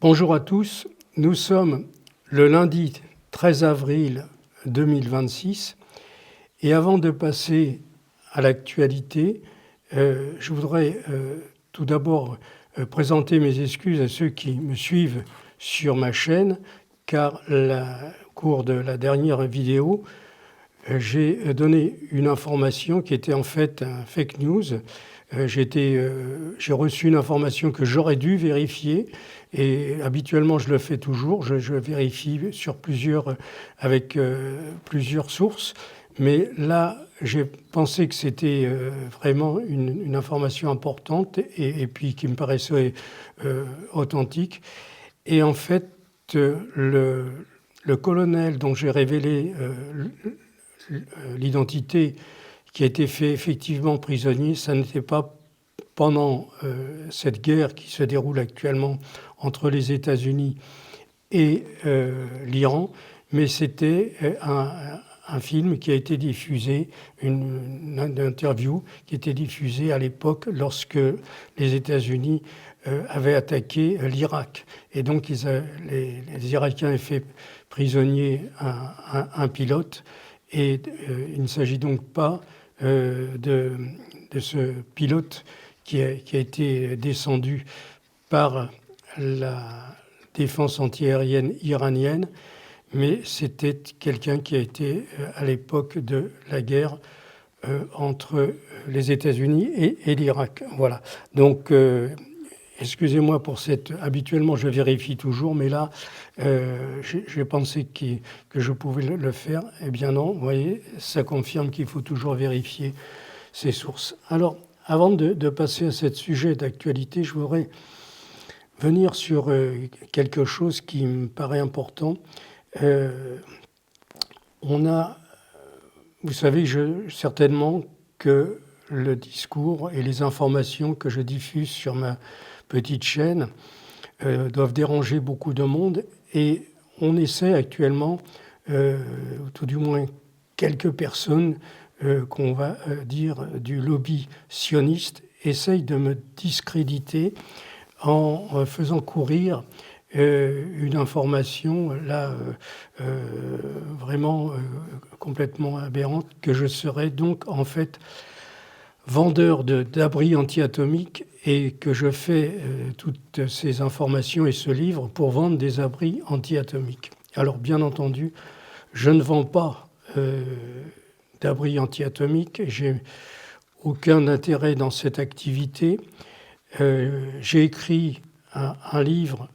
Bonjour à tous, nous sommes le lundi 13 avril 2026 et avant de passer à l'actualité, je voudrais tout d'abord présenter mes excuses à ceux qui me suivent sur ma chaîne car au cours de la dernière vidéo, j'ai donné une information qui était en fait un fake news. J'ai reçu une information que j'aurais dû vérifier et habituellement je le fais toujours, je vérifie avec plusieurs sources, mais là j'ai pensé que c'était vraiment une information importante et puis qui me paraissait authentique. Et en fait, le colonel dont j'ai révélé l'identité qui a été fait effectivement prisonnier, ça n'était pas pendant cette guerre qui se déroule actuellement entre les États-Unis et l'Iran, mais c'était un film qui a été diffusé, une interview qui était diffusée à l'époque lorsque les États-Unis avaient attaqué l'Irak. Et donc les Irakiens avaient fait prisonnier un pilote. Et il ne s'agit donc pas de ce pilote qui a été descendu par la défense antiaérienne iranienne, mais c'était quelqu'un qui a été à l'époque de la guerre entre les États-Unis et l'Irak. Voilà. Donc, excusez-moi pour cette... Habituellement, je vérifie toujours, mais là, j'ai pensé que je pouvais le faire. Eh bien non, vous voyez, ça confirme qu'il faut toujours vérifier ses sources. Alors, avant de passer à ce sujet d'actualité, je voudrais venir sur quelque chose qui me paraît important. Vous savez certainement que le discours et les informations que je diffuse sur ma petite chaîne doivent déranger beaucoup de monde et on essaie actuellement, tout du moins quelques personnes qu'on va dire du lobby sioniste, essayent de me discréditer en faisant courir une information là vraiment complètement aberrante, que je serais donc en fait vendeur d'abris anti-atomiques et que je fais toutes ces informations et ce livre pour vendre des abris anti-atomiques. Alors bien entendu, je ne vends pas d'abris anti-atomiques, j'ai aucun intérêt dans cette activité. J'ai écrit un livre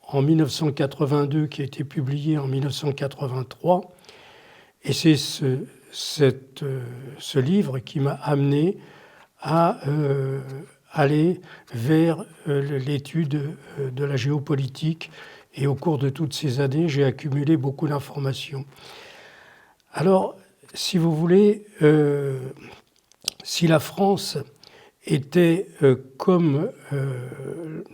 en 1982 qui a été publié en 1983 et c'est ce livre qui m'a amené à aller vers l'étude de la géopolitique et au cours de toutes ces années, j'ai accumulé beaucoup d'informations. Alors, si vous voulez, si la France était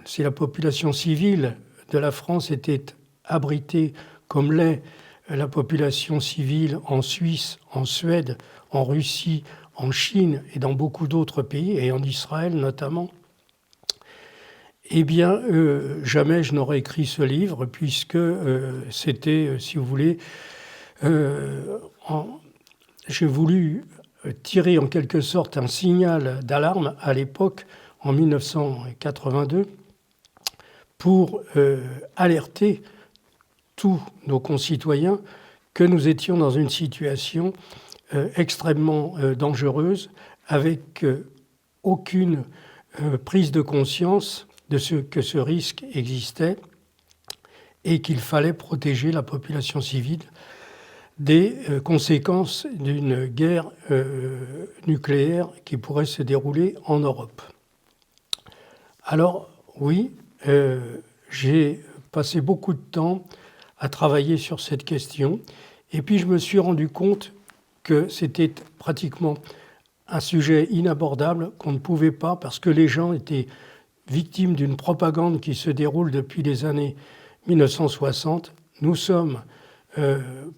si la population civile de la France était abritée comme l'est la population civile en Suisse, en Suède, en Russie, en Chine et dans beaucoup d'autres pays, et en Israël notamment, eh bien, jamais je n'aurais écrit ce livre, puisque c'était, si vous voulez, j'ai voulu tirer en quelque sorte un signal d'alarme à l'époque, en 1982, pour alerter tous nos concitoyens que nous étions dans une situation extrêmement dangereuse, avec aucune prise de conscience de ce que ce risque existait et qu'il fallait protéger la population civile des conséquences d'une guerre nucléaire qui pourrait se dérouler en Europe. Alors oui, j'ai passé beaucoup de temps à travailler sur cette question et puis je me suis rendu compte que c'était pratiquement un sujet inabordable qu'on ne pouvait pas, parce que les gens étaient victimes d'une propagande qui se déroule depuis les années 1960. Nous sommes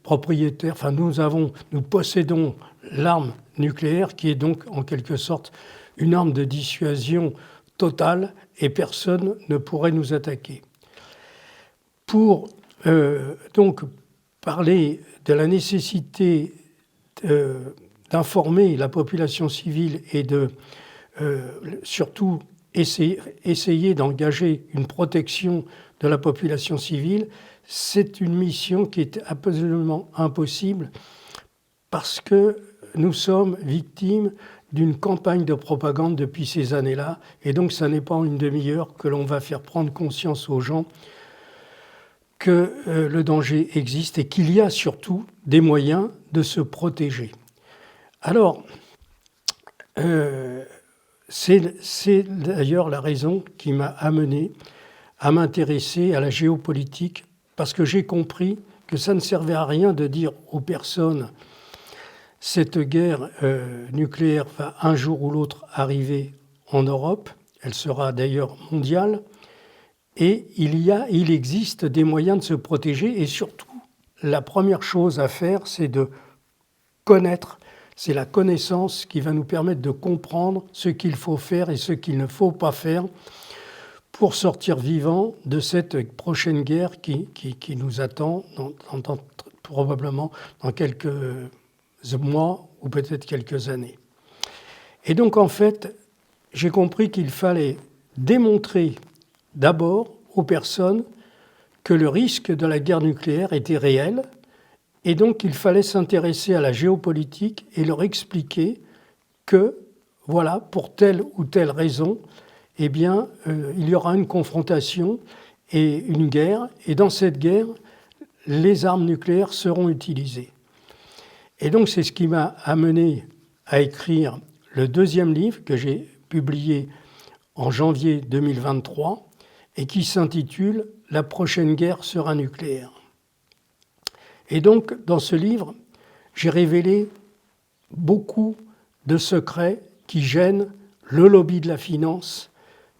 propriétaires, enfin nous possédons l'arme nucléaire qui est donc en quelque sorte une arme de dissuasion totale et personne ne pourrait nous attaquer. pour donc parler de la nécessité d'informer la population civile et de surtout essayer d'engager une protection de la population civile, c'est une mission qui est absolument impossible parce que nous sommes victimes d'une campagne de propagande depuis ces années-là, et donc ça n'est pas en une demi-heure que l'on va faire prendre conscience aux gens que le danger existe et qu'il y a surtout des moyens de se protéger. Alors, c'est d'ailleurs la raison qui m'a amené à m'intéresser à la géopolitique, parce que j'ai compris que ça ne servait à rien de dire aux personnes « cette guerre nucléaire va un jour ou l'autre arriver en Europe, elle sera d'ailleurs mondiale, et il existe des moyens de se protéger, et surtout, la première chose à faire, c'est de connaître. C'est la connaissance qui va nous permettre de comprendre ce qu'il faut faire et ce qu'il ne faut pas faire pour sortir vivant de cette prochaine guerre qui nous attend probablement dans quelques mois ou peut-être quelques années. Et donc en fait, j'ai compris qu'il fallait démontrer d'abord aux personnes que le risque de la guerre nucléaire était réel, et donc il fallait s'intéresser à la géopolitique et leur expliquer que, voilà, pour telle ou telle raison, eh bien, il y aura une confrontation et une guerre, et dans cette guerre, les armes nucléaires seront utilisées. Et donc c'est ce qui m'a amené à écrire le deuxième livre que j'ai publié en janvier 2023 et qui s'intitule « La prochaine guerre sera nucléaire ». Et donc, dans ce livre, j'ai révélé beaucoup de secrets qui gênent le lobby de la finance,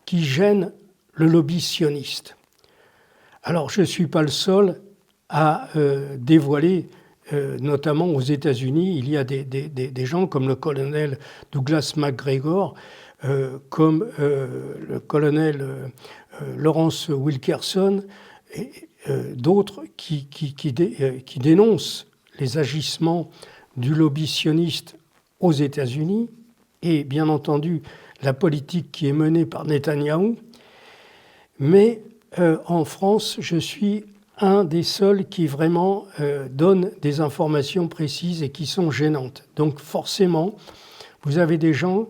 qui gênent le lobby sioniste. Alors, je ne suis pas le seul à dévoiler, notamment aux États-Unis, il y a des gens comme le colonel Douglas MacGregor, comme le colonel Lawrence Wilkerson, et d'autres qui dénoncent les agissements du lobby sioniste aux États-Unis et bien entendu la politique qui est menée par Netanyahou. Mais en France, je suis un des seuls qui vraiment donne des informations précises et qui sont gênantes. Donc forcément, vous avez des gens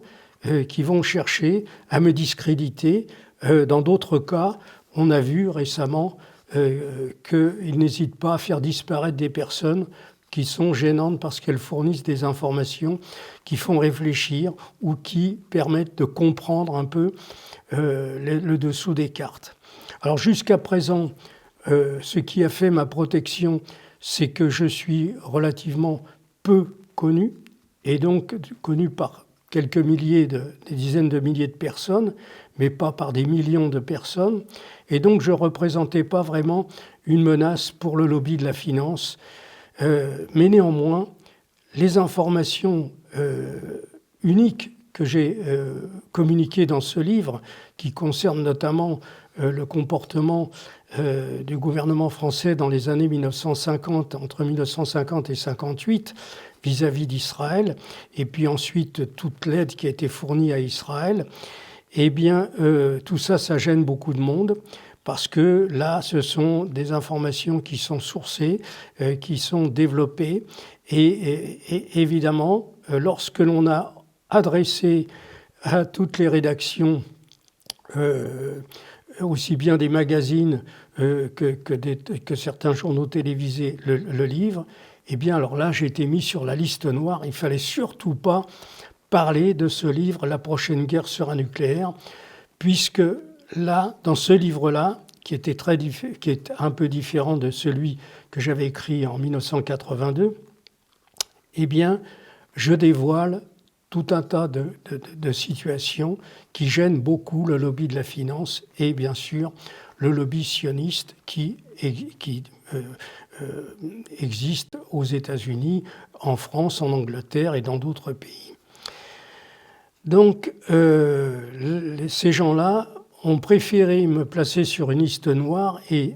qui vont chercher à me discréditer. Dans d'autres cas, on a vu récemment qu'ils n'hésitent pas à faire disparaître des personnes qui sont gênantes parce qu'elles fournissent des informations qui font réfléchir ou qui permettent de comprendre un peu le dessous des cartes. Alors jusqu'à présent, ce qui a fait ma protection, c'est que je suis relativement peu connu, et donc connu par quelques milliers, des dizaines de milliers de personnes, mais pas par des millions de personnes. Et donc, je ne représentais pas vraiment une menace pour le lobby de la finance. Mais néanmoins, les informations uniques que j'ai communiquées dans ce livre, qui concernent notamment le comportement du gouvernement français dans les années 1950, entre 1950 et 1958, vis-à-vis d'Israël, et puis ensuite toute l'aide qui a été fournie à Israël, eh bien, tout ça, ça gêne beaucoup de monde, parce que là, ce sont des informations qui sont sourcées, qui sont développées, et évidemment, lorsque l'on a adressé à toutes les rédactions, aussi bien des magazines que certains journaux télévisés, le livre, eh bien, alors là, j'ai été mis sur la liste noire. Il ne fallait surtout pas parler de ce livre, La prochaine guerre sera nucléaire, puisque là, dans ce livre-là, qui est un peu différent de celui que j'avais écrit en 1982, eh bien, je dévoile tout un tas de situations qui gênent beaucoup le lobby de la finance et bien sûr le lobby sioniste qui existe aux États-Unis, en France, en Angleterre et dans d'autres pays. Donc, ces gens-là ont préféré me placer sur une liste noire et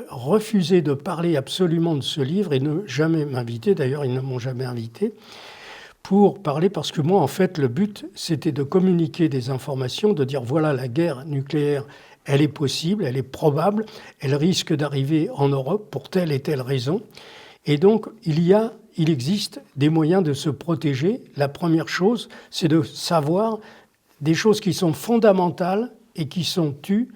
refusé de parler absolument de ce livre et ne jamais m'inviter, d'ailleurs ils ne m'ont jamais invité, pour parler, parce que moi en fait le but c'était de communiquer des informations, de dire voilà la guerre nucléaire, elle est possible, elle est probable, elle risque d'arriver en Europe pour telle et telle raison. Et donc il existe des moyens de se protéger. La première chose, c'est de savoir des choses qui sont fondamentales et qui sont tues,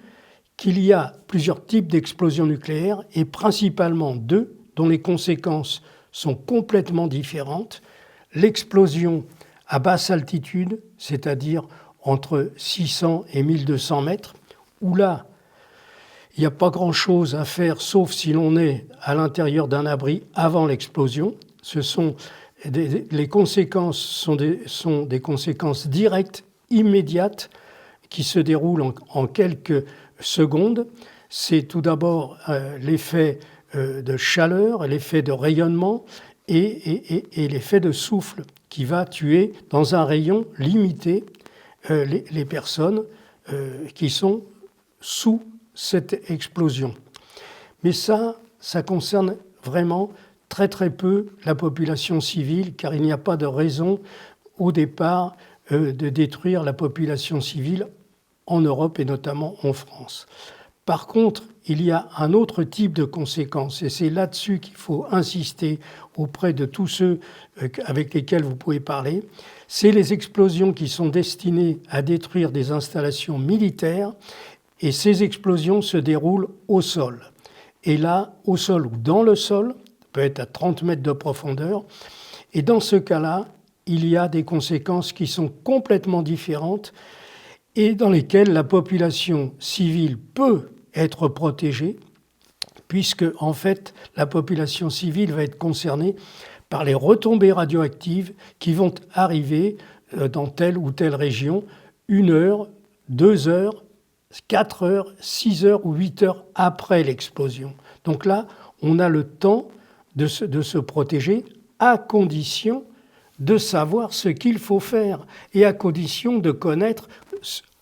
qu'il y a plusieurs types d'explosions nucléaires et principalement deux dont les conséquences sont complètement différentes. L'explosion à basse altitude, c'est-à-dire entre 600 et 1200 mètres, où là, il n'y a pas grand-chose à faire sauf si l'on est à l'intérieur d'un abri avant l'explosion. Les conséquences sont des conséquences directes, immédiates, qui se déroulent en quelques secondes. C'est tout d'abord l'effet de chaleur, l'effet de rayonnement et l'effet de souffle qui va tuer dans un rayon limité les personnes qui sont sous cette explosion. Mais ça concerne vraiment très très peu la population civile, car il n'y a pas de raison au départ de détruire la population civile en Europe et notamment en France. Par contre, il y a un autre type de conséquences, et c'est là-dessus qu'il faut insister auprès de tous ceux avec lesquels vous pouvez parler, c'est les explosions qui sont destinées à détruire des installations militaires, et ces explosions se déroulent au sol. Et là, au sol ou dans le sol, peut être à 30 mètres de profondeur, et dans ce cas-là, il y a des conséquences qui sont complètement différentes et dans lesquelles la population civile peut être protégée, puisque en fait la population civile va être concernée par les retombées radioactives qui vont arriver dans telle ou telle région 1 heure, 2 heures, 4 heures, 6 heures ou 8 heures après l'explosion. Donc là, on a le temps de se protéger à condition de savoir ce qu'il faut faire et à condition de connaître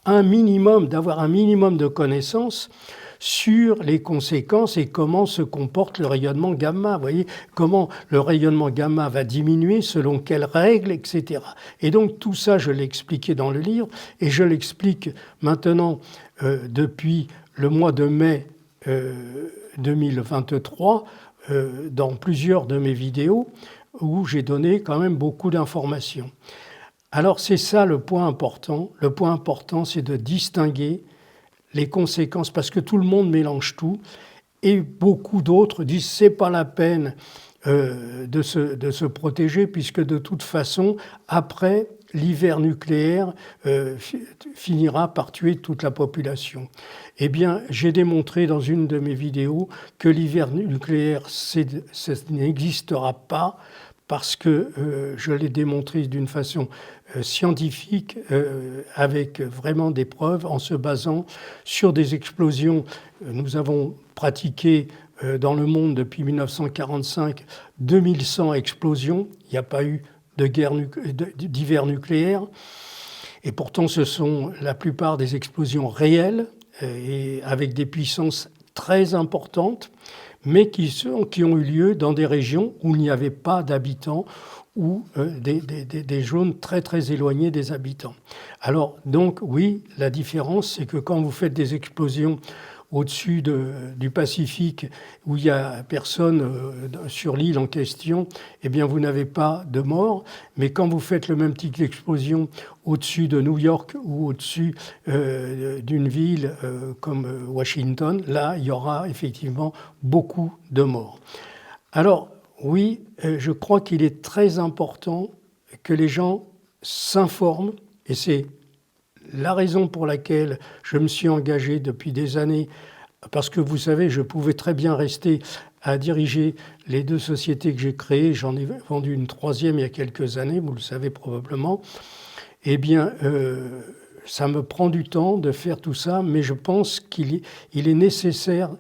un minimum, d'avoir un minimum de connaissances sur les conséquences et comment se comporte le rayonnement gamma. Vous voyez, comment le rayonnement gamma va diminuer, selon quelles règles, etc. Et donc tout ça, je l'ai expliqué dans le livre et je l'explique maintenant depuis le mois de mai 2023 dans plusieurs de mes vidéos où j'ai donné quand même beaucoup d'informations. Alors c'est ça le point important. Le point important, c'est de distinguer les conséquences, parce que tout le monde mélange tout, et beaucoup d'autres disent c'est pas la peine de se protéger, puisque de toute façon, après, l'hiver nucléaire finira par tuer toute la population. Eh bien, j'ai démontré dans une de mes vidéos que l'hiver nucléaire, ça n'existera pas, parce que je l'ai démontré d'une façon scientifique, avec vraiment des preuves, en se basant sur des explosions. Nous avons pratiqué dans le monde depuis 1945 2100 explosions. Il n'y a pas eu d'hiver nucléaire. Et pourtant, ce sont la plupart des explosions réelles et avec des puissances très importantes, mais qui ont eu lieu dans des régions où il n'y avait pas d'habitants ou des zones très très éloignées des habitants. Alors donc oui, la différence, c'est que quand vous faites des explosions au-dessus du Pacifique où il n'y a personne sur l'île en question, eh bien vous n'avez pas de mort. Mais quand vous faites le même type d'explosion au-dessus de New York ou au-dessus d'une ville comme Washington, là il y aura effectivement beaucoup de morts. Alors oui, je crois qu'il est très important que les gens s'informent, et c'est la raison pour laquelle je me suis engagé depuis des années, parce que vous savez, je pouvais très bien rester à diriger les 2 sociétés que j'ai créées. J'en ai vendu une 3e il y a quelques années, vous le savez probablement. Eh bien, ça me prend du temps de faire tout ça, mais je pense qu'il est nécessaire,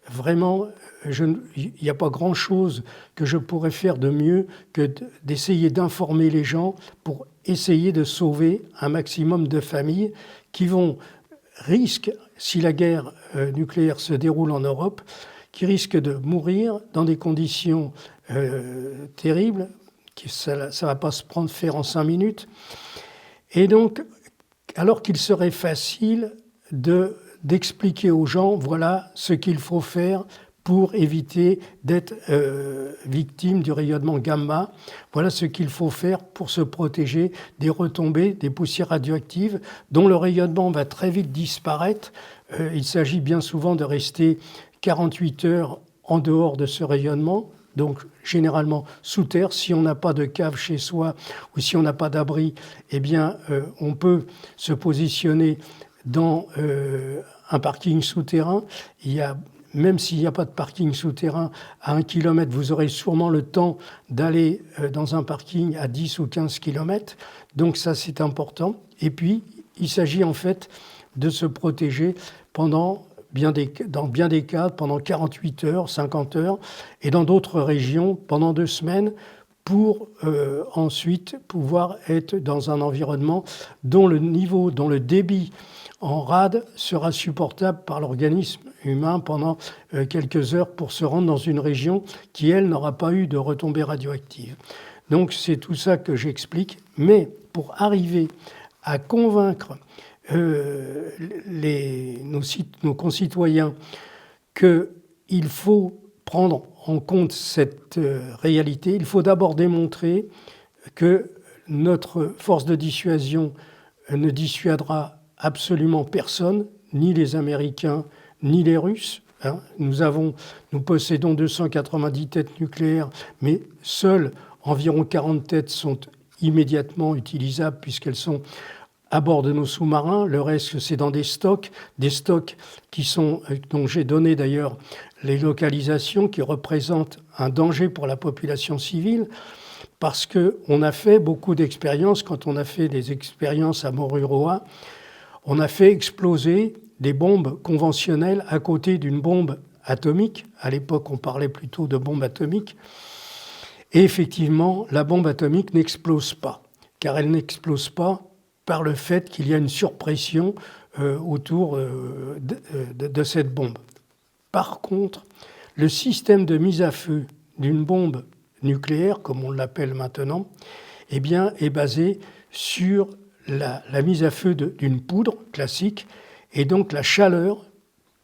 vraiment, il n'y a pas grand-chose que je pourrais faire de mieux que d'essayer d'informer les gens pour essayer de sauver un maximum de familles qui risquent, si la guerre nucléaire se déroule en Europe, qui risquent de mourir dans des conditions terribles, ça ne va pas se faire en 5 minutes. Et donc, alors qu'il serait facile d'expliquer aux gens, voilà ce qu'il faut faire pour éviter d'être victime du rayonnement gamma. Voilà ce qu'il faut faire pour se protéger des retombées, des poussières radioactives, dont le rayonnement va très vite disparaître. Il s'agit bien souvent de rester 48 heures en dehors de ce rayonnement, donc généralement sous terre. Si on n'a pas de cave chez soi ou si on n'a pas d'abri, eh bien, on peut se positionner dans un parking souterrain. Même s'il n'y a pas de parking souterrain, à 1 km, vous aurez sûrement le temps d'aller dans un parking à 10 ou 15 km. Donc ça, c'est important. Et puis, il s'agit en fait de se protéger dans bien des cas, pendant 48 heures, 50 heures, et dans d'autres régions, pendant 2 semaines, pour ensuite pouvoir être dans un environnement dont le débit en rade sera supportable par l'organisme humain pendant quelques heures pour se rendre dans une région qui, elle, n'aura pas eu de retombées radioactives. Donc c'est tout ça que j'explique. Mais pour arriver à convaincre nos concitoyens qu'il faut prendre en compte cette réalité, il faut d'abord démontrer que notre force de dissuasion ne dissuadera absolument personne, ni les Américains, ni les Russes. Nous possédons 290 têtes nucléaires, mais seules environ 40 têtes sont immédiatement utilisables puisqu'elles sont à bord de nos sous-marins. Le reste, c'est dans des stocks dont j'ai donné d'ailleurs les localisations, qui représentent un danger pour la population civile, parce qu'on a fait beaucoup d'expériences. Quand on a fait des expériences à Moruroa, on a fait exploser des bombes conventionnelles à côté d'une bombe atomique. À l'époque, on parlait plutôt de bombe atomique. Et effectivement, la bombe atomique n'explose pas, car elle n'explose pas par le fait qu'il y a une surpression autour de cette bombe. Par contre, le système de mise à feu d'une bombe nucléaire, comme on l'appelle maintenant, eh bien, est basé sur la mise à feu d'une poudre classique, et donc la chaleur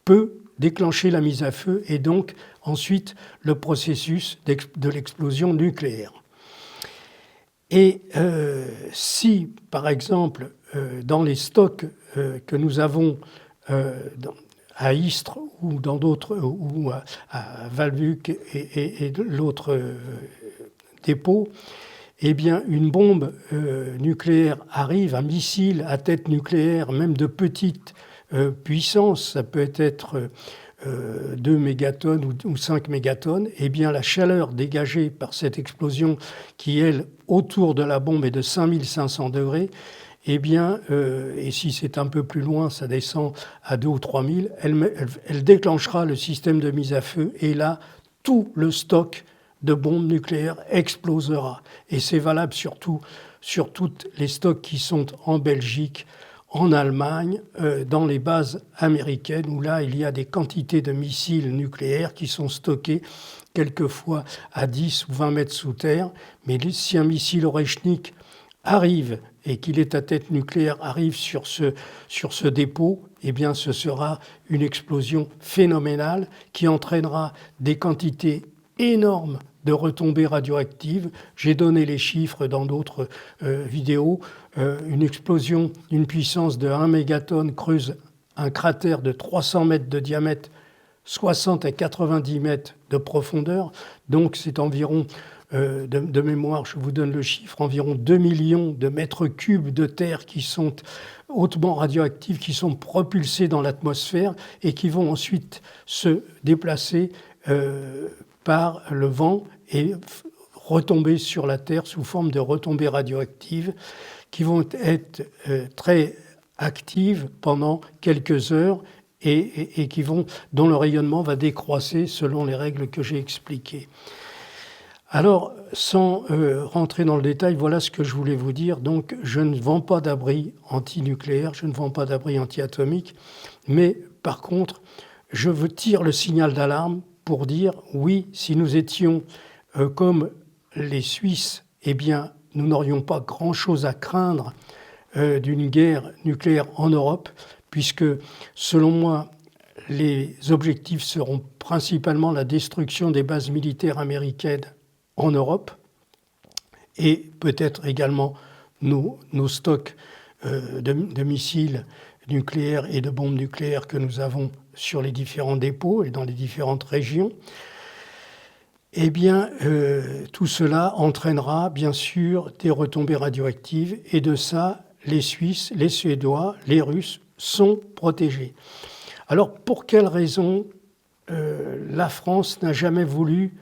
peut déclencher la mise à feu et donc ensuite le processus de l'explosion nucléaire. Et si, par exemple, dans les stocks que nous avons à Istres ou dans d'autres, ou à Valbuc et l'autre dépôt, eh bien, une bombe nucléaire arrive, un missile à tête nucléaire, même de petite puissance, ça peut être 2 mégatonnes ou 5 mégatonnes, eh bien, la chaleur dégagée par cette explosion, qui, elle, autour de la bombe est de 5500 degrés, eh bien, et si c'est un peu plus loin, ça descend à 2 ou 3000, elle déclenchera le système de mise à feu, et là, tout le stock de bombes nucléaires explosera. Et c'est valable surtout sur tous les stocks qui sont en Belgique, en Allemagne, dans les bases américaines, où là, il y a des quantités de missiles nucléaires qui sont stockés quelquefois à 10 ou 20 mètres sous terre. Mais si un missile Oreshnik arrive et qu'il est à tête nucléaire, arrive sur ce dépôt, eh bien, ce sera une explosion phénoménale qui entraînera des quantités énormes de retombées radioactives. J'ai donné les chiffres dans d'autres vidéos. Une explosion d'une puissance de 1 mégatonne creuse un cratère de 300 mètres de diamètre, 60 à 90 mètres de profondeur. Donc c'est environ, de mémoire, je vous donne le chiffre, environ 2 millions de mètres cubes de terre qui sont hautement radioactifs, qui sont propulsés dans l'atmosphère et qui vont ensuite se déplacer par le vent et retomber sur la Terre sous forme de retombées radioactives qui vont être très actives pendant quelques heures et dont le rayonnement va décroisser selon les règles que j'ai expliquées. Alors, sans rentrer dans le détail, voilà ce que je voulais vous dire. Donc, je ne vends pas d'abri antinucléaire, je ne vends pas d'abri antiatomique, mais par contre, je vous tire le signal d'alarme pour dire oui, si nous étions comme les Suisses, eh bien, nous n'aurions pas grand-chose à craindre d'une guerre nucléaire en Europe, puisque, selon moi, les objectifs seront principalement la destruction des bases militaires américaines en Europe et peut-être également nos stocks de missiles nucléaires et de bombes nucléaires que nous avons sur les différents dépôts et dans les différentes régions. Eh bien, tout cela entraînera bien sûr des retombées radioactives et de ça, les Suisses, les Suédois, les Russes sont protégés. Alors, pour quelle raison la France n'a jamais voulu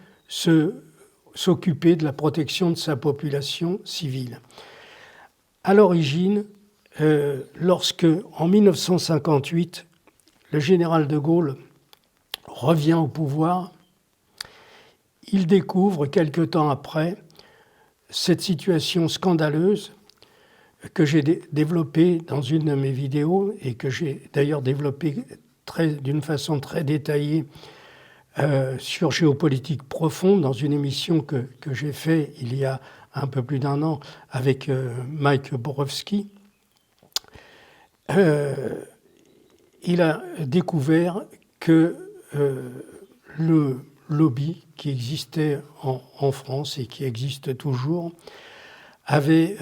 s'occuper de la protection de sa population civile? À l'origine, lorsque, en 1958, le général de Gaulle revient au pouvoir, il découvre quelque temps après cette situation scandaleuse que j'ai développée dans une de mes vidéos et que j'ai d'ailleurs développée d'une façon très détaillée sur Géopolitique profonde dans une émission que j'ai faite il y a un peu plus d'un an avec Mike Borowski. Il a découvert que le lobby qui existait en France et qui existe toujours avait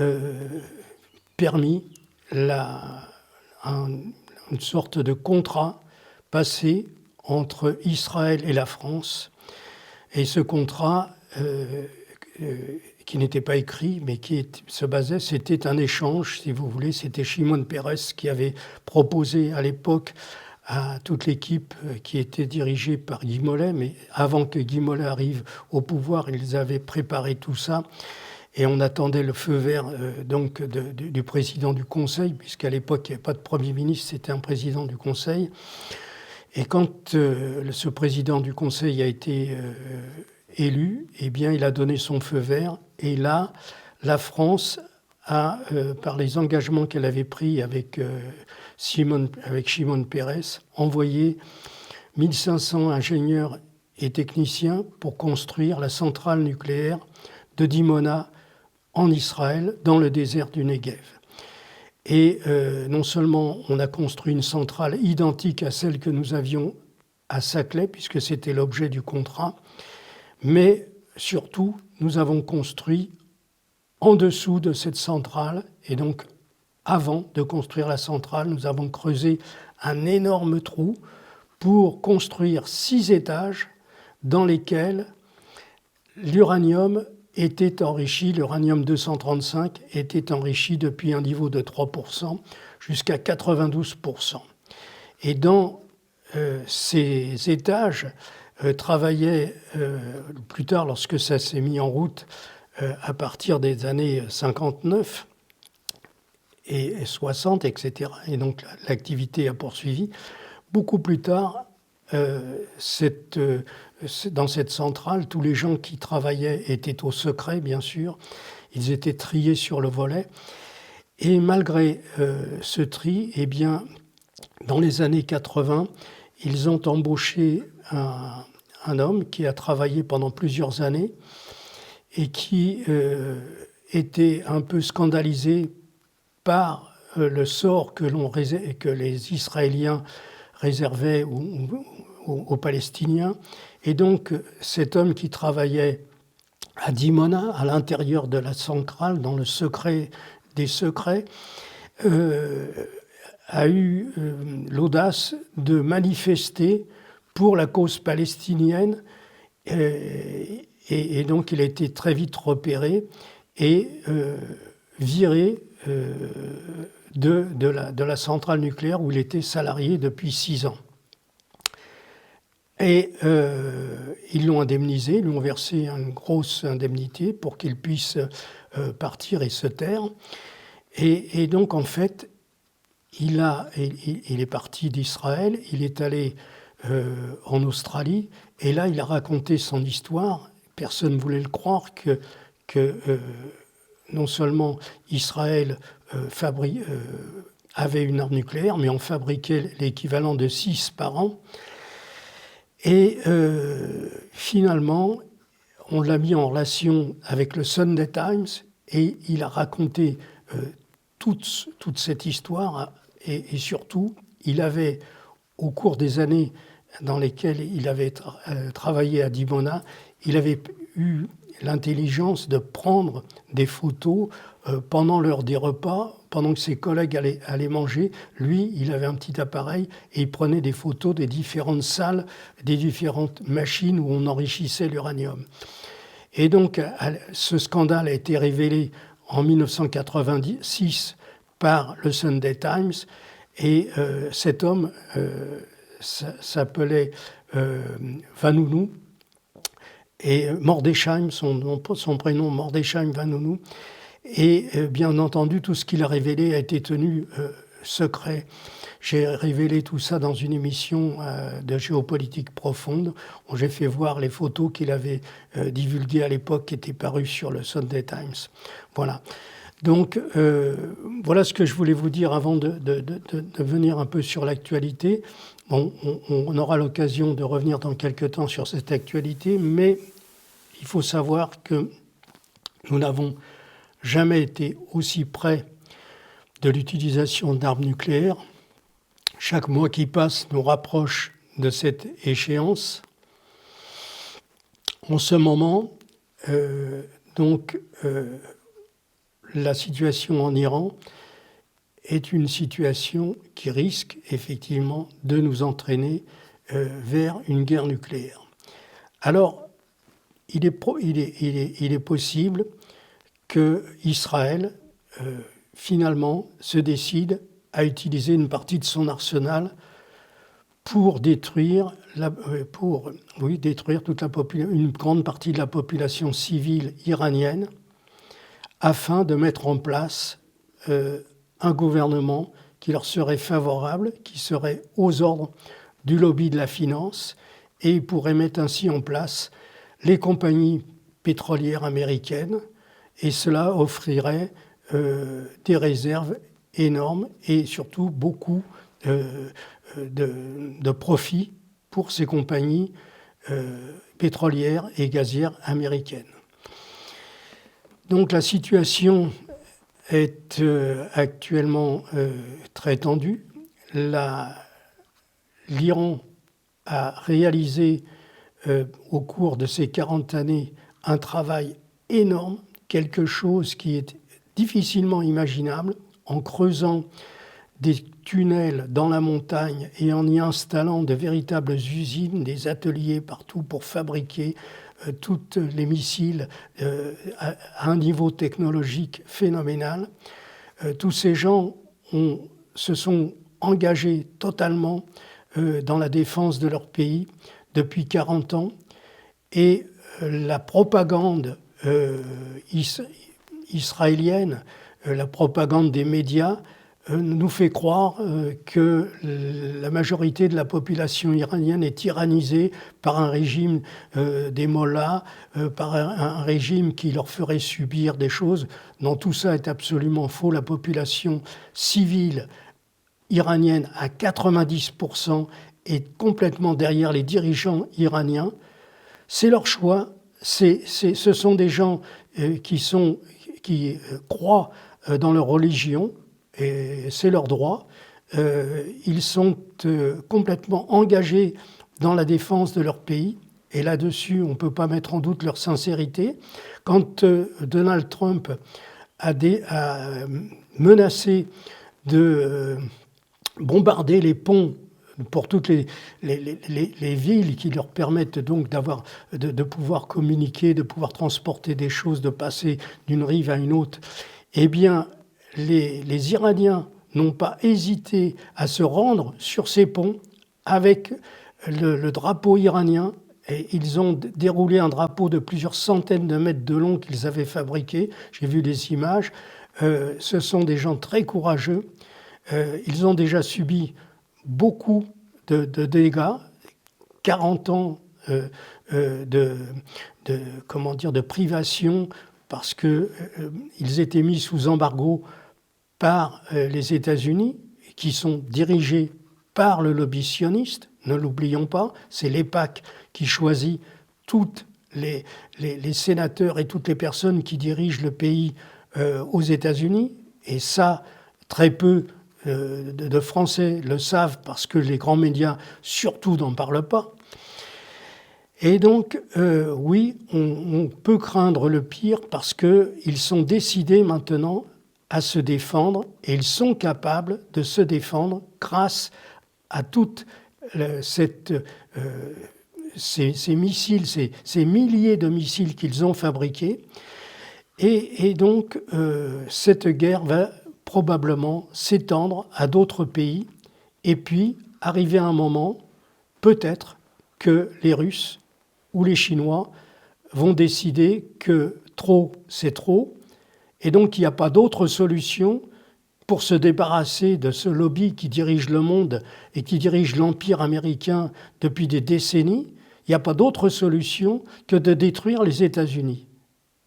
permis une sorte de contrat passé entre Israël et la France. Et ce contrat, qui n'était pas écrit, mais qui se basait, c'était un échange, si vous voulez. C'était Shimon Peres qui avait proposé à l'époque à toute l'équipe qui était dirigée par Guy Mollet, mais avant que Guy Mollet arrive au pouvoir, ils avaient préparé tout ça. Et on attendait le feu vert donc du président du Conseil, puisqu'à l'époque, il n'y avait pas de Premier ministre, c'était un président du Conseil. Et quand ce président du Conseil a été élu, eh bien, il a donné son feu vert. Et là, la France a, par les engagements qu'elle avait pris avec Shimon Peres, envoyé 1500 ingénieurs et techniciens pour construire la centrale nucléaire de Dimona en Israël, dans le désert du Negev. Et non seulement on a construit une centrale identique à celle que nous avions à Saclay, puisque c'était l'objet du contrat, mais surtout, nous avons construit en dessous de cette centrale, et donc avant de construire la centrale, nous avons creusé un énorme trou pour construire 6 étages dans lesquels l'uranium était enrichi, l'uranium 235 était enrichi depuis un niveau de 3% jusqu'à 92%. Et dans ces étages travaillaient, plus tard lorsque ça s'est mis en route, à partir des années 59 et 60, etc. Et donc l'activité a poursuivi. Beaucoup plus tard, dans cette centrale, tous les gens qui travaillaient étaient au secret, bien sûr. Ils étaient triés sur le volet. Et malgré ce tri, eh bien, dans les années 80, ils ont embauché un homme qui a travaillé pendant plusieurs années et qui était un peu scandalisé par le sort que les Israéliens réservaient aux Palestiniens. Et donc, cet homme qui travaillait à Dimona, à l'intérieur de la centrale, dans le secret des secrets, a eu l'audace de manifester pour la cause palestinienne. Et donc, il a été très vite repéré et viré de la centrale nucléaire où il était salarié depuis 6 ans. Et ils l'ont indemnisé, ils lui ont versé une grosse indemnité pour qu'il puisse partir et se taire. Et donc, en fait, il est parti d'Israël, il est allé en Australie, et là, il a raconté son histoire. Personne ne voulait le croire que non seulement Israël avait une arme nucléaire, mais en fabriquait l'équivalent de 6 par an. Et finalement, on l'a mis en relation avec le Sunday Times et il a raconté toute cette histoire et surtout, il avait, au cours des années dans lesquelles il avait travaillé à Dimona, il avait eu l'intelligence de prendre des photos pendant l'heure des repas, pendant que ses collègues allaient manger. Lui, il avait un petit appareil et il prenait des photos des différentes salles, des différentes machines où on enrichissait l'uranium. Et donc, ce scandale a été révélé en 1986 par le Sunday Times et cet homme s'appelait Vanunu et Mordechai, son prénom Mordechai Vanunu. Et bien entendu, tout ce qu'il a révélé a été tenu secret. J'ai révélé tout ça dans une émission de géopolitique profonde où j'ai fait voir les photos qu'il avait divulguées à l'époque qui étaient parues sur le Sunday Times. Voilà. Donc, voilà ce que je voulais vous dire avant de venir un peu sur l'actualité. Bon, on aura l'occasion de revenir dans quelques temps sur cette actualité, mais il faut savoir que nous n'avons jamais été aussi près de l'utilisation d'armes nucléaires. Chaque mois qui passe nous rapproche de cette échéance. En ce moment, la situation en Iran est une situation qui risque effectivement de nous entraîner vers une guerre nucléaire. Alors, il est possible que Israël finalement se décide à utiliser une partie de son arsenal pour détruire une grande partie de la population civile iranienne afin de mettre en place un gouvernement qui leur serait favorable, qui serait aux ordres du lobby de la finance, et ils pourraient mettre ainsi en place les compagnies pétrolières américaines, et cela offrirait des réserves énormes et surtout beaucoup de profits pour ces compagnies pétrolières et gazières américaines. Donc la situation est actuellement très tendue. L'Iran a réalisé au cours de ces 40 années un travail énorme, quelque chose qui est difficilement imaginable, en creusant des tunnels dans la montagne et en y installant de véritables usines, des ateliers partout pour fabriquer toutes les missiles à un niveau technologique phénoménal. Tous ces gens se sont engagés totalement dans la défense de leur pays depuis 40 ans et la propagande israélienne, la propagande des médias nous fait croire que la majorité de la population iranienne est tyrannisée par un régime des mollahs, par un régime qui leur ferait subir des choses. Non, tout ça est absolument faux. La population civile iranienne, à 90%, est complètement derrière les dirigeants iraniens. C'est leur choix. Ce sont des gens qui croient dans leur religion, et c'est leur droit. Ils sont complètement engagés dans la défense de leur pays, et là-dessus, on ne peut pas mettre en doute leur sincérité. Quand Donald Trump a menacé de bombarder les ponts pour toutes les villes qui leur permettent donc de pouvoir communiquer, de pouvoir transporter des choses, de passer d'une rive à une autre, eh bien, les Iraniens n'ont pas hésité à se rendre sur ces ponts avec le drapeau iranien. Et ils ont déroulé un drapeau de plusieurs centaines de mètres de long qu'ils avaient fabriqué. J'ai vu des images. Ce sont des gens très courageux. Ils ont déjà subi beaucoup de dégâts, 40 ans de privation parce qu'ils étaient mis sous embargo par les États-Unis, qui sont dirigés par le lobby sioniste. ne l'oublions pas, c'est l'EPAC qui choisit toutes les sénateurs et toutes les personnes qui dirigent le pays aux États-Unis. Et ça, très peu de Français le savent parce que les grands médias, surtout, n'en parlent pas. Et donc, oui, on peut craindre le pire parce qu'ils sont décidés maintenant à se défendre et ils sont capables de se défendre grâce à toutes ces missiles, ces milliers de missiles qu'ils ont fabriqués. Et donc, cette guerre va probablement s'étendre à d'autres pays et puis arriver à un moment, peut-être, que les Russes ou les Chinois vont décider que trop, c'est trop, et donc il n'y a pas d'autre solution pour se débarrasser de ce lobby qui dirige le monde et qui dirige l'empire américain depuis des décennies. Il n'y a pas d'autre solution que de détruire les États-Unis.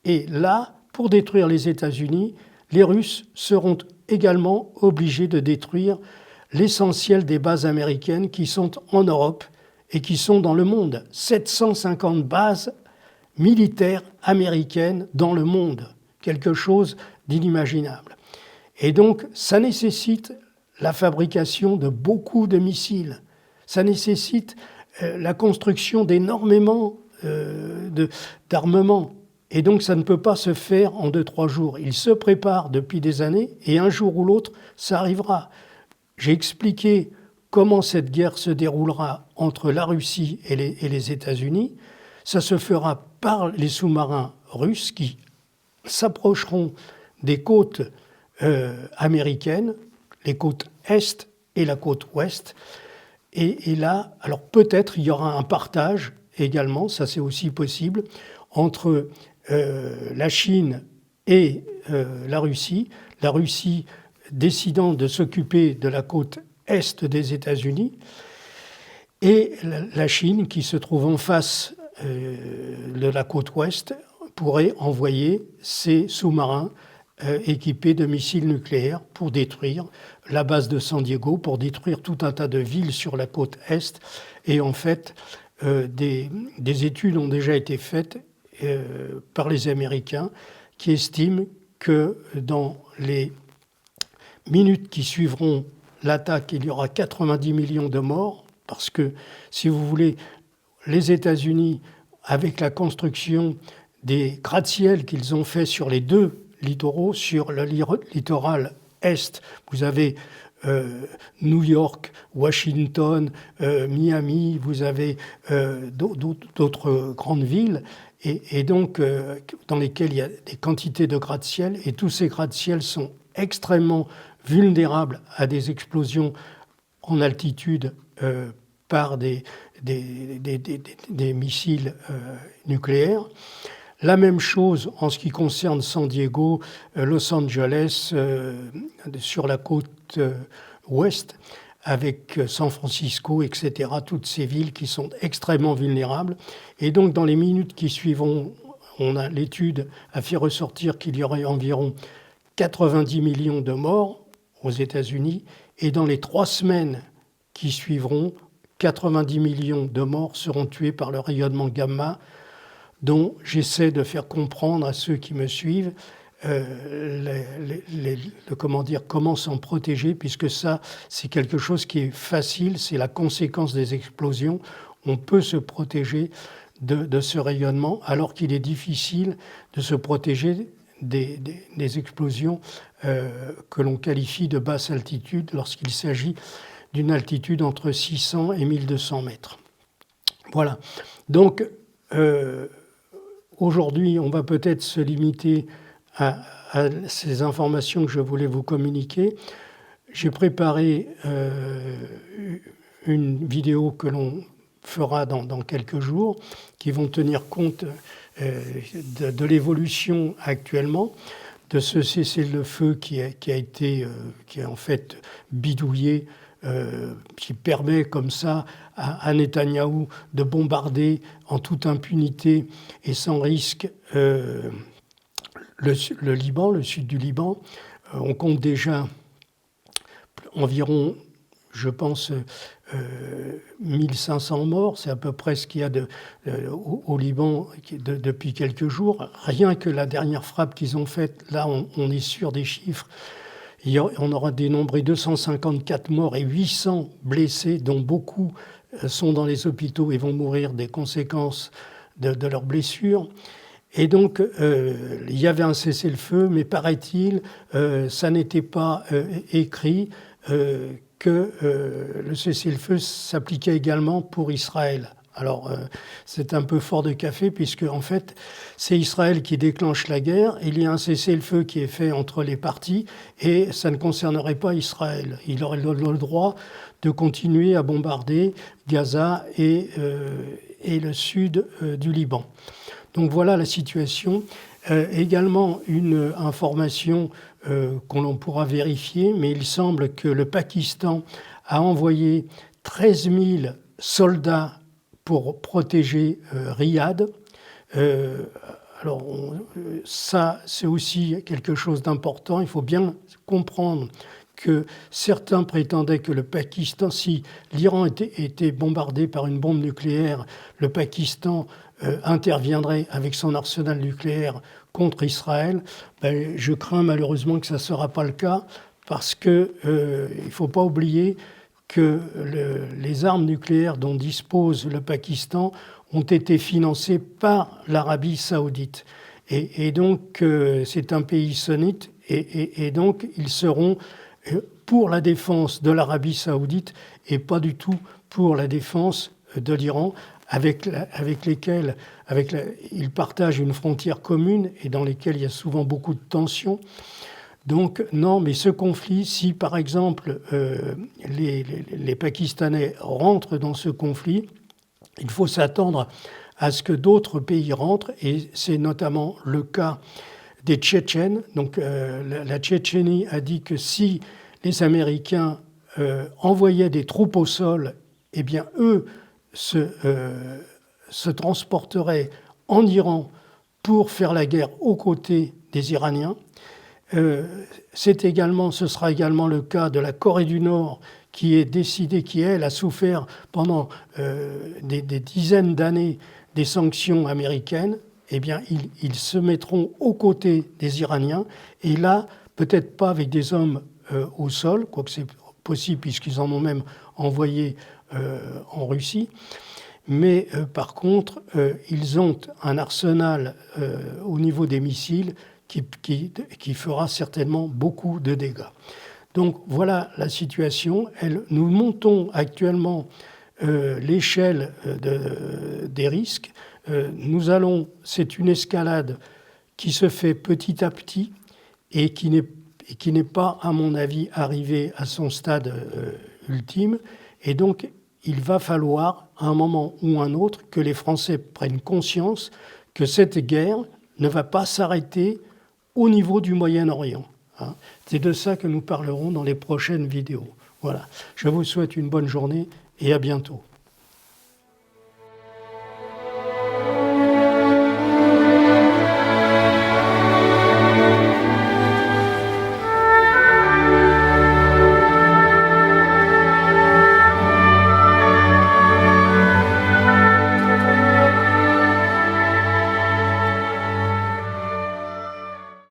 Et là, pour détruire les États-Unis, les Russes seront également obligés de détruire l'essentiel des bases américaines qui sont en Europe et qui sont dans le monde. 750 bases militaires américaines dans le monde, quelque chose d'inimaginable. Et donc, ça nécessite la fabrication de beaucoup de missiles. Ça nécessite la construction d'énormément d'armements. Et donc, ça ne peut pas se faire en 2-3 jours. Il se prépare depuis des années et un jour ou l'autre, ça arrivera. J'ai expliqué comment cette guerre se déroulera entre la Russie et les États-Unis. Ça se fera par les sous-marins russes qui s'approcheront des côtes américaines, les côtes Est et la côte Ouest. Et là, alors peut-être il y aura un partage également, ça c'est aussi possible, entre la Chine et la Russie décidant de s'occuper de la côte Est des États-Unis, et la Chine, qui se trouve en face de la côte Ouest, pourrait envoyer ses sous-marins équipés de missiles nucléaires pour détruire la base de San Diego, pour détruire tout un tas de villes sur la côte Est. Et en fait, des études ont déjà été faites par les Américains qui estiment que dans les minutes qui suivront l'attaque, il y aura 90 millions de morts, parce que, si vous voulez, les États-Unis, avec la construction des gratte-ciel qu'ils ont fait sur les deux littoraux, sur le littoral Est, vous avez New York, Washington, Miami, vous avez d'autres grandes villes, et donc dans lesquelles il y a des quantités de gratte-ciel, et tous ces gratte-ciel sont extrêmement vulnérables à des explosions en altitude par des missiles nucléaires. La même chose en ce qui concerne San Diego, Los Angeles, sur la côte ouest, avec San Francisco, etc., toutes ces villes qui sont extrêmement vulnérables. Et donc, dans les minutes qui suivront, l'étude a fait ressortir qu'il y aurait environ 90 millions de morts aux États-Unis, et dans les 3 semaines qui suivront, 90 millions de morts seront tués par le rayonnement gamma, dont j'essaie de faire comprendre à ceux qui me suivent comment s'en protéger, puisque ça, c'est quelque chose qui est facile, c'est la conséquence des explosions. On peut se protéger de ce rayonnement, alors qu'il est difficile de se protéger des explosions que l'on qualifie de basse altitude lorsqu'il s'agit d'une altitude entre 600 et 1200 mètres. Voilà. Donc, aujourd'hui, on va peut-être se limiter à ces informations que je voulais vous communiquer. J'ai préparé une vidéo que l'on fera dans quelques jours, qui vont tenir compte de l'évolution actuellement, de ce cessez-le-feu qui a en fait bidouillé, qui permet comme ça à Netanyahou de bombarder en toute impunité et sans risque le Liban, le sud du Liban. On compte déjà environ, je pense, 1500 morts, c'est à peu près ce qu'il y a au Liban depuis quelques jours. Rien que la dernière frappe qu'ils ont faite, là on est sûr des chiffres. On aura dénombré 254 morts et 800 blessés, dont beaucoup sont dans les hôpitaux et vont mourir des conséquences de leurs blessures. Et donc, il y avait un cessez-le-feu, mais paraît-il, ça n'était pas écrit que le cessez-le-feu s'appliquait également pour Israël. Alors, c'est un peu fort de café, puisque en fait, c'est Israël qui déclenche la guerre. Il y a un cessez-le-feu qui est fait entre les parties, et ça ne concernerait pas Israël. Il aurait le droit de continuer à bombarder Gaza et le sud du Liban. Donc voilà la situation. Également une information qu'on pourra vérifier, mais il semble que le Pakistan a envoyé 13 000 soldats pour protéger Riyad. Alors ça, c'est aussi quelque chose d'important. Il faut bien comprendre que certains prétendaient que le Pakistan, si l'Iran était bombardé par une bombe nucléaire, le Pakistan interviendrait avec son arsenal nucléaire contre Israël. Je crains malheureusement que ça ne sera pas le cas, parce qu'il ne faut pas oublier que les armes nucléaires dont dispose le Pakistan ont été financées par l'Arabie saoudite. Et donc, c'est un pays sunnite, et donc ils seront pour la défense de l'Arabie saoudite et pas du tout pour la défense de l'Iran, avec lesquels ils partagent une frontière commune et dans lesquels il y a souvent beaucoup de tensions. Donc non, mais ce conflit, si par exemple les Pakistanais rentrent dans ce conflit, il faut s'attendre à ce que d'autres pays rentrent, et c'est notamment le cas des Tchétchènes. Donc la Tchétchénie a dit que si les Américains envoyaient des troupes au sol, eh bien eux se transporteraient en Iran pour faire la guerre aux côtés des Iraniens. Ce sera également le cas de la Corée du Nord, qui elle a souffert pendant des dizaines d'années des sanctions américaines. Eh bien, ils se mettront aux côtés des Iraniens, et là, peut-être pas avec des hommes au sol, quoique c'est possible puisqu'ils en ont même envoyé en Russie, mais par contre, ils ont un arsenal au niveau des missiles qui fera certainement beaucoup de dégâts. Donc voilà la situation. Nous montons actuellement l'échelle des risques. C'est une escalade qui se fait petit à petit et qui n'est pas, à mon avis, arrivée à son stade ultime. Et donc, il va falloir, à un moment ou un autre, que les Français prennent conscience que cette guerre ne va pas s'arrêter au niveau du Moyen-Orient. C'est de ça que nous parlerons dans les prochaines vidéos. Voilà. Je vous souhaite une bonne journée et à bientôt.